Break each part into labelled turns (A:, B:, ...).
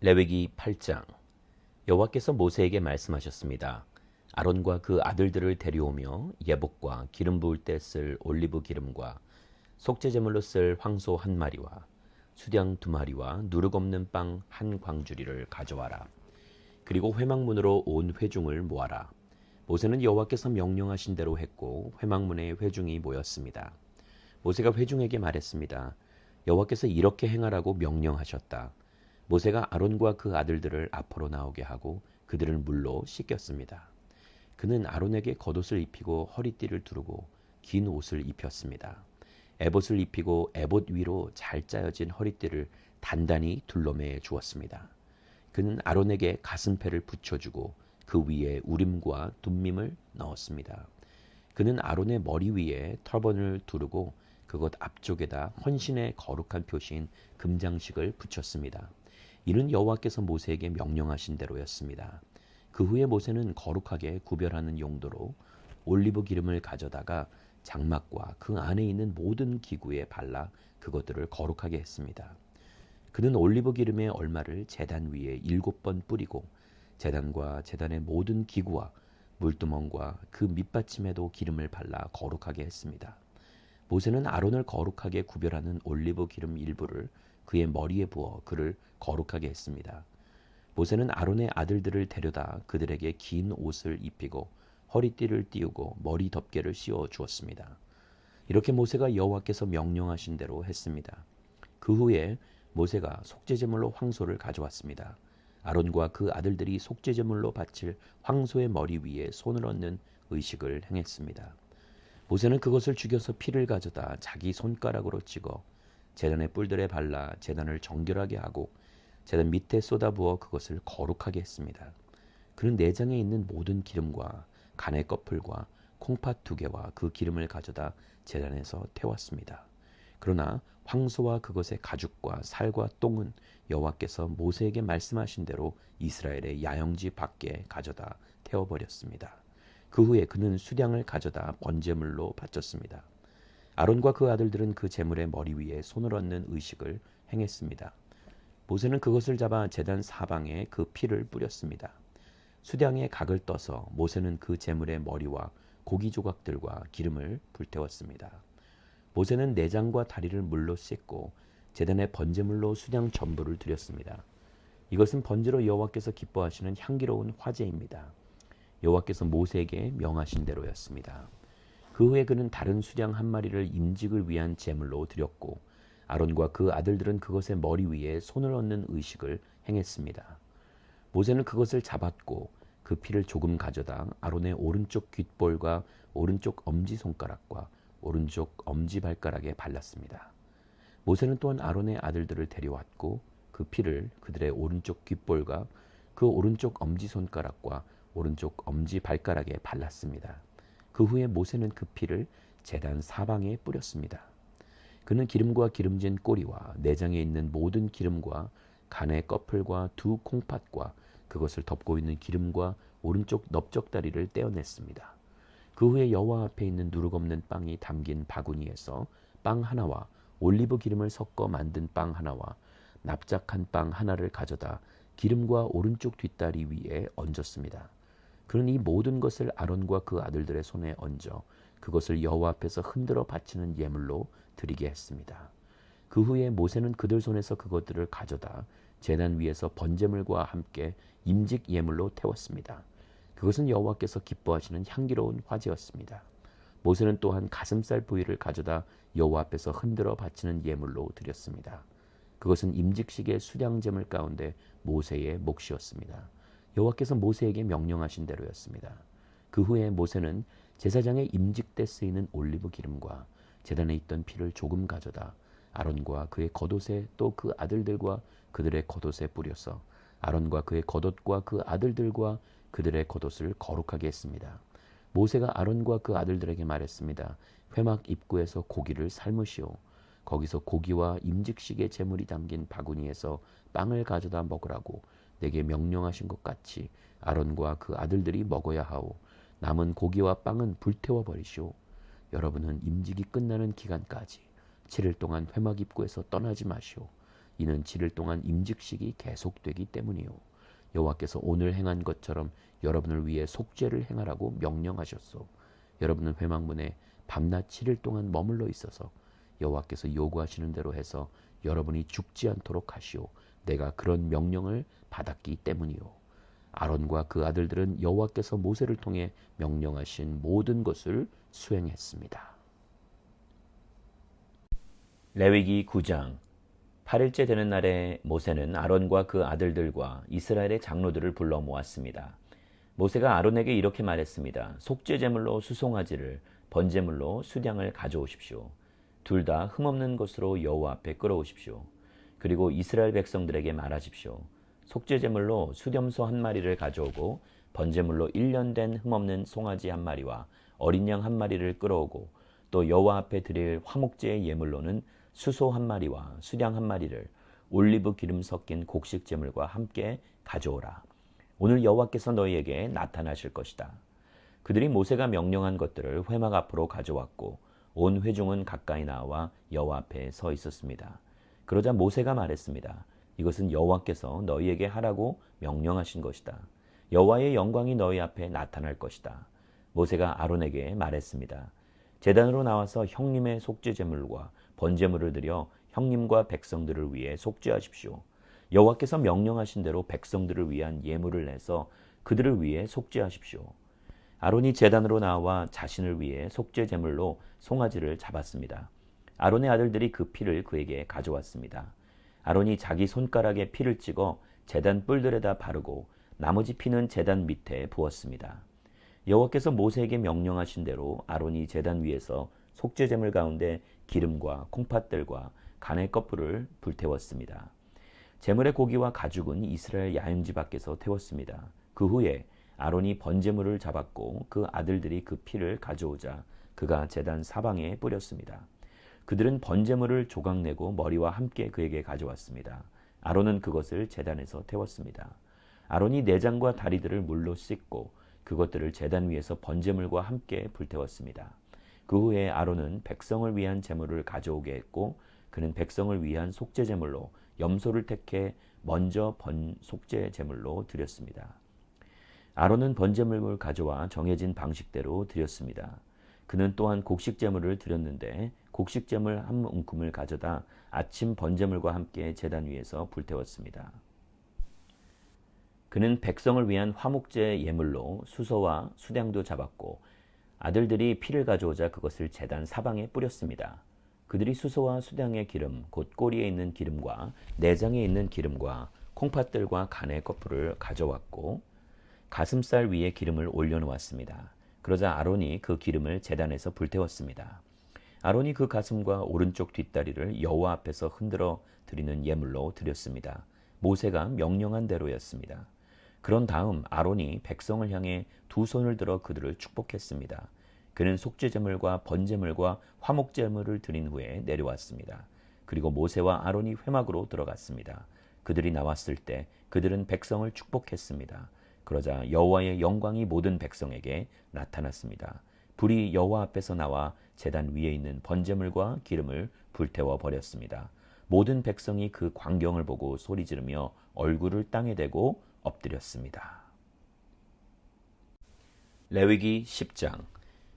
A: 레위기 8장. 여호와께서 모세에게 말씀하셨습니다. 아론과 그 아들들을 데려오며 예복과 기름 부을 때 쓸 올리브 기름과 속죄제물로 쓸 황소 한 마리와 수양 두 마리와 누룩 없는 빵 한 광주리를 가져와라. 그리고 회막문으로 온 회중을 모아라. 모세는 여호와께서 명령하신 대로 했고 회막문에 회중이 모였습니다. 모세가 회중에게 말했습니다. 여호와께서 이렇게 행하라고 명령하셨다. 모세가 아론과 그 아들들을 앞으로 나오게 하고 그들을 물로 씻겼습니다. 그는 아론에게 겉옷을 입히고 허리띠를 두르고 긴 옷을 입혔습니다. 에봇을 입히고 에봇 위로 잘 짜여진 허리띠를 단단히 둘러매 주었습니다. 그는 아론에게 가슴패를 붙여주고 그 위에 우림과 둠밈을 넣었습니다. 그는 아론의 머리 위에 터번을 두르고 그것 앞쪽에다 헌신의 거룩한 표시인 금장식을 붙였습니다. 이는 여호와께서 모세에게 명령하신 대로였습니다. 그 후에 모세는 거룩하게 구별하는 용도로 올리브 기름을 가져다가 장막과 그 안에 있는 모든 기구에 발라 그것들을 거룩하게 했습니다. 그는 올리브 기름의 얼마를 제단 위에 7번 뿌리고 제단과 제단의 모든 기구와 물두멍과 그 밑받침에도 기름을 발라 거룩하게 했습니다. 모세는 아론을 거룩하게 구별하는 올리브 기름 일부를 그의 머리에 부어 그를 거룩하게 했습니다. 모세는 아론의 아들들을 데려다 그들에게 긴 옷을 입히고 허리띠를 띄우고 머리 덮개를 씌워 주었습니다. 이렇게 모세가 여호와께서 명령하신 대로 했습니다. 그 후에 모세가 속죄제물로 황소를 가져왔습니다. 아론과 그 아들들이 속죄제물로 바칠 황소의 머리 위에 손을 얹는 의식을 행했습니다. 모세는 그것을 죽여서 피를 가져다 자기 손가락으로 찍어 제단의 뿔들에 발라 제단을 정결하게 하고 제단 밑에 쏟아부어 그것을 거룩하게 했습니다. 그는 내장에 있는 모든 기름과 간의 꺼풀과 콩팥 2개와 그 기름을 가져다 제단에서 태웠습니다. 그러나 황소와 그것의 가죽과 살과 똥은 여호와께서 모세에게 말씀하신 대로 이스라엘의 야영지 밖에 가져다 태워버렸습니다. 그 후에 그는 수량을 가져다 번제물로 바쳤습니다. 아론과 그 아들들은 그 제물의 머리 위에 손을 얹는 의식을 행했습니다. 모세는 그것을 잡아 제단 사방에 그 피를 뿌렸습니다. 수량에 각을 떠서 모세는 그 제물의 머리와 고기 조각들과 기름을 불태웠습니다. 모세는 내장과 다리를 물로 씻고 제단의 번제물로 수량 전부를 드렸습니다. 이것은 번제로 여호와께서 기뻐하시는 향기로운 화제입니다. 여호와께서 모세에게 명하신 대로였습니다. 그 후에 그는 다른 수량 한 마리를 임직을 위한 제물로 드렸고 아론과 그 아들들은 그것의 머리 위에 손을 얹는 의식을 행했습니다. 모세는 그것을 잡았고 그 피를 조금 가져다 아론의 오른쪽 귓볼과 오른쪽 엄지손가락과 오른쪽 엄지발가락에 발랐습니다. 모세는 또한 아론의 아들들을 데려왔고 그 피를 그들의 오른쪽 귓볼과 그 오른쪽 엄지손가락과 오른쪽 엄지발가락에 발랐습니다. 그 후에 모세는 그 피를 제단 사방에 뿌렸습니다. 그는 기름과 기름진 꼬리와 내장에 있는 모든 기름과 간의 꺼풀과 2 콩팥과 그것을 덮고 있는 기름과 오른쪽 넓적다리를 떼어냈습니다. 그 후에 여호와 앞에 있는 누룩 없는 빵이 담긴 바구니에서 빵 하나와 올리브 기름을 섞어 만든 빵 하나와 납작한 빵 하나를 가져다 기름과 오른쪽 뒷다리 위에 얹었습니다. 그는 이 모든 것을 아론과 그 아들들의 손에 얹어 그것을 여호와 앞에서 흔들어 바치는 예물로 드리게 했습니다. 그 후에 모세는 그들 손에서 그것들을 가져다 제단 위에서 번제물과 함께 임직 예물로 태웠습니다. 그것은 여호와께서 기뻐하시는 향기로운 화제였습니다. 모세는 또한 가슴살 부위를 가져다 여호와 앞에서 흔들어 바치는 예물로 드렸습니다. 그것은 임직식의 수량제물 가운데 모세의 몫이었습니다. 여호와께서 모세에게 명령하신 대로였습니다. 그 후에 모세는 제사장의 임직 때 쓰이는 올리브 기름과 제단에 있던 피를 조금 가져다 아론과 그의 겉옷에 또 그 아들들과 그들의 겉옷에 뿌려서 아론과 그의 겉옷과 그 아들들과 그들의 겉옷을 거룩하게 했습니다. 모세가 아론과 그 아들들에게 말했습니다. 회막 입구에서 고기를 삶으시오. 거기서 고기와 임직식의 제물이 담긴 바구니에서 빵을 가져다 먹으라고 내게 명령하신 것 같이 아론과 그 아들들이 먹어야 하오. 남은 고기와 빵은 불태워 버리시오. 여러분은 임직이 끝나는 기간까지 7일 동안 회막 입구에서 떠나지 마시오. 이는 7일 동안 임직식이 계속되기 때문이요. 여호와께서 오늘 행한 것처럼 여러분을 위해 속죄를 행하라고 명령하셨소. 여러분은 회막문에 밤낮 7일 동안 머물러 있어서 여호와께서 요구하시는 대로 해서 여러분이 죽지 않도록 하시오. 내가 그런 명령을 받았기 때문이요. 아론과 그 아들들은 여호와께서 모세를 통해 명령하신 모든 것을 수행했습니다. 레위기 9장. 8일째 되는 날에 모세는 아론과 그 아들들과 이스라엘의 장로들을 불러 모았습니다. 모세가 아론에게 이렇게 말했습니다. 속죄 제물로 수송아지를, 번제물로 수량을 가져오십시오. 둘 다 흠없는 것으로 여호와 앞에 끌어오십시오. 그리고 이스라엘 백성들에게 말하십시오. 속죄 제물로 수렴소 한 마리를 가져오고 번제물로 1년 된 흠없는 송아지 한 마리와 어린 양 한 마리를 끌어오고 또 여호와 앞에 드릴 화목제의 예물로는 수소 한 마리와 수량 한 마리를 올리브 기름 섞인 곡식 제물과 함께 가져오라. 오늘 여호와께서 너희에게 나타나실 것이다. 그들이 모세가 명령한 것들을 회막 앞으로 가져왔고 온 회중은 가까이 나와 여호와 앞에 서 있었습니다. 그러자 모세가 말했습니다. 이것은 여호와께서 너희에게 하라고 명령하신 것이다. 여호와의 영광이 너희 앞에 나타날 것이다. 모세가 아론에게 말했습니다. 제단으로 나와서 형님의 속죄 제물과 번제물을 드려 형님과 백성들을 위해 속죄하십시오. 여호와께서 명령하신 대로 백성들을 위한 예물을 내서 그들을 위해 속죄하십시오. 아론이 제단으로 나와 자신을 위해 속죄 제물로 송아지를 잡았습니다. 아론의 아들들이 그 피를 그에게 가져왔습니다. 아론이 자기 손가락에 피를 찍어 제단 뿔들에다 바르고 나머지 피는 제단 밑에 부었습니다. 여호와께서 모세에게 명령하신 대로 아론이 제단 위에서 속죄 제물 가운데 기름과 콩팥들과 간의 껍질을 불태웠습니다. 제물의 고기와 가죽은 이스라엘 야영지 밖에서 태웠습니다. 그 후에 아론이 번제물을 잡았고 그 아들들이 그 피를 가져오자 그가 제단 사방에 뿌렸습니다. 그들은 번제물을 조각내고 머리와 함께 그에게 가져왔습니다. 아론은 그것을 제단에서 태웠습니다. 아론이 내장과 다리들을 물로 씻고 그것들을 제단 위에서 번제물과 함께 불태웠습니다. 그 후에 아론은 백성을 위한 제물을 가져오게 했고 그는 백성을 위한 속죄 제물로 염소를 택해 먼저 속죄 제물로 드렸습니다. 아론은 번제물을 가져와 정해진 방식대로 드렸습니다. 그는 또한 곡식 제물을 드렸는데 곡식 제물 한 움큼을 가져다 아침 번제물과 함께 제단 위에서 불태웠습니다. 그는 백성을 위한 화목제 예물로 수소와 수량도 잡았고 아들들이 피를 가져오자 그것을 제단 사방에 뿌렸습니다. 그들이 수소와 수량의 기름, 곧 꼬리에 있는 기름과 내장에 있는 기름과 콩팥들과 간의 껍질을 가져왔고 가슴살 위에 기름을 올려놓았습니다. 그러자 아론이 그 기름을 제단에서 불태웠습니다. 아론이 그 가슴과 오른쪽 뒷다리를 여호와 앞에서 흔들어 드리는 예물로 드렸습니다. 모세가 명령한 대로였습니다. 그런 다음 아론이 백성을 향해 두 손을 들어 그들을 축복했습니다. 그는 속죄제물과 번제물과 화목제물을 드린 후에 내려왔습니다. 그리고 모세와 아론이 회막으로 들어갔습니다. 그들이 나왔을 때 그들은 백성을 축복했습니다. 그러자 여호와의 영광이 모든 백성에게 나타났습니다. 불이 여호와 앞에서 나와 제단 위에 있는 번제물과 기름을 불태워 버렸습니다. 모든 백성이 그 광경을 보고 소리 지르며 얼굴을 땅에 대고 엎드렸습니다. 레위기 10장.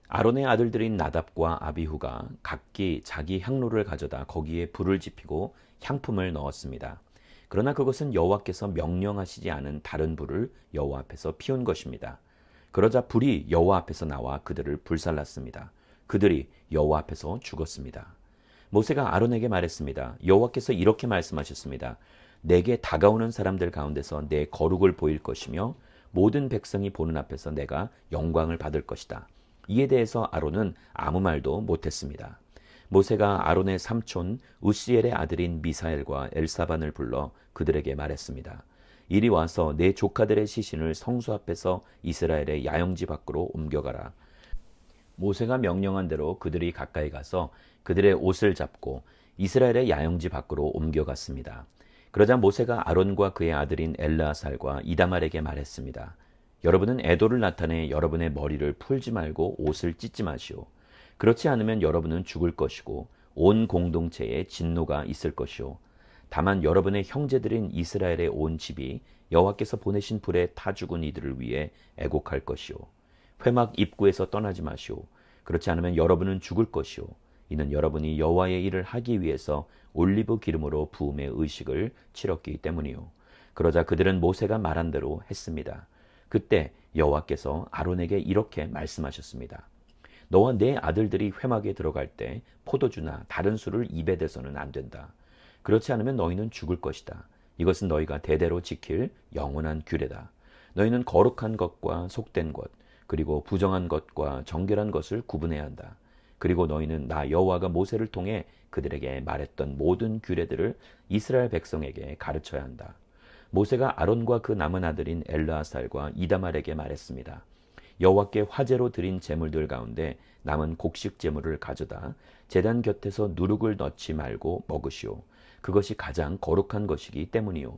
A: 아론의 아들들인 나답과 아비후가 각기 자기 향로를 가져다 거기에 불을 지피고 향품을 넣었습니다. 그러나 그것은 여호와께서 명령하시지 않은 다른 불을 여호와 앞에서 피운 것입니다. 그러자 불이 여호와 앞에서 나와 그들을 불살랐습니다. 그들이 여호와 앞에서 죽었습니다. 모세가 아론에게 말했습니다. 여호와께서 이렇게 말씀하셨습니다. 내게 다가오는 사람들 가운데서 내 거룩을 보일 것이며 모든 백성이 보는 앞에서 내가 영광을 받을 것이다. 이에 대해서 아론은 아무 말도 못했습니다. 모세가 아론의 삼촌 우시엘의 아들인 미사엘과 엘사반을 불러 그들에게 말했습니다. 이리 와서 내 조카들의 시신을 성수 앞에서 이스라엘의 야영지 밖으로 옮겨가라. 모세가 명령한 대로 그들이 가까이 가서 그들의 옷을 잡고 이스라엘의 야영지 밖으로 옮겨갔습니다. 그러자 모세가 아론과 그의 아들인 엘르아살과 이다말에게 말했습니다. 여러분은 애도를 나타내 여러분의 머리를 풀지 말고 옷을 찢지 마시오. 그렇지 않으면 여러분은 죽을 것이고 온 공동체에 진노가 있을 것이오. 다만 여러분의 형제들인 이스라엘의 온 집이 여호와께서 보내신 불에 타 죽은 이들을 위해 애곡할 것이요 회막 입구에서 떠나지 마시오. 그렇지 않으면 여러분은 죽을 것이오. 이는 여러분이 여호와의 일을 하기 위해서 올리브 기름으로 부음의 의식을 치렀기 때문이요. 그러자 그들은 모세가 말한 대로 했습니다. 그때 여호와께서 아론에게 이렇게 말씀하셨습니다. 너와 내 아들들이 회막에 들어갈 때 포도주나 다른 술을 입에 대서는 안 된다. 그렇지 않으면 너희는 죽을 것이다. 이것은 너희가 대대로 지킬 영원한 규례다. 너희는 거룩한 것과 속된 것, 그리고 부정한 것과 정결한 것을 구분해야 한다. 그리고 너희는 나 여호와가 모세를 통해 그들에게 말했던 모든 규례들을 이스라엘 백성에게 가르쳐야 한다. 모세가 아론과 그 남은 아들인 엘르아살과 이다말에게 말했습니다. 여호와께 화제로 드린 제물들 가운데 남은 곡식 제물을 가져다 제단 곁에서 누룩을 넣지 말고 먹으시오. 그것이 가장 거룩한 것이기 때문이요.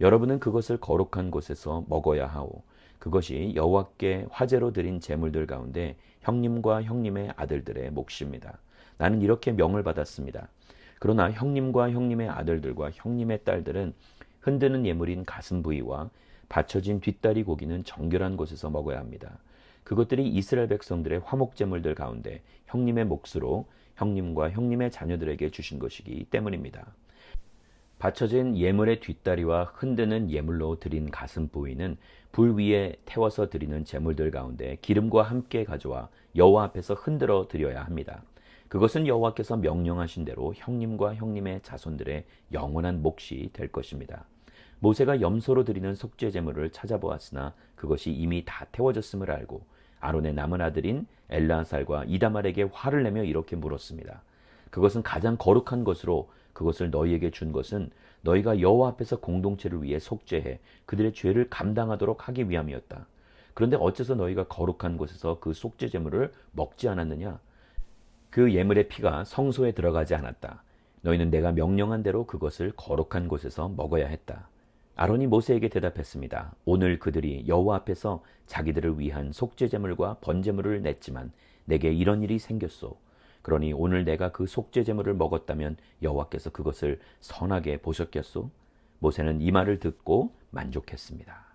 A: 여러분은 그것을 거룩한 곳에서 먹어야 하오. 그것이 여호와께 화제로 드린 제물들 가운데 형님과 형님의 아들들의 몫입니다. 나는 이렇게 명을 받았습니다. 그러나 형님과 형님의 아들들과 형님의 딸들은 흔드는 예물인 가슴 부위와 받쳐진 뒷다리 고기는 정결한 곳에서 먹어야 합니다. 그것들이 이스라엘 백성들의 화목 제물들 가운데 형님의 몫으로 형님과 형님의 자녀들에게 주신 것이기 때문입니다. 받쳐진 예물의 뒷다리와 흔드는 예물로 드린 가슴 부위는 불 위에 태워서 드리는 제물들 가운데 기름과 함께 가져와 여호와 앞에서 흔들어 드려야 합니다. 그것은 여호와께서 명령하신 대로 형님과 형님의 자손들의 영원한 몫이 될 것입니다. 모세가 염소로 드리는 속죄 제물을 찾아보았으나 그것이 이미 다 태워졌음을 알고 아론의 남은 아들인 엘르아살과 이다말에게 화를 내며 이렇게 물었습니다. 그것은 가장 거룩한 것으로 그것을 너희에게 준 것은 너희가 여호와 앞에서 공동체를 위해 속죄해 그들의 죄를 감당하도록 하기 위함이었다. 그런데 어째서 너희가 거룩한 곳에서 그 속죄 제물을 먹지 않았느냐? 그 예물의 피가 성소에 들어가지 않았다. 너희는 내가 명령한 대로 그것을 거룩한 곳에서 먹어야 했다. 아론이 모세에게 대답했습니다. 오늘 그들이 여호와 앞에서 자기들을 위한 속죄 제물과 번제물을 냈지만 내게 이런 일이 생겼소. 그러니 오늘 내가 그 속죄 제물을 먹었다면 여호와께서 그것을 선하게 보셨겠소? 모세는 이 말을 듣고 만족했습니다.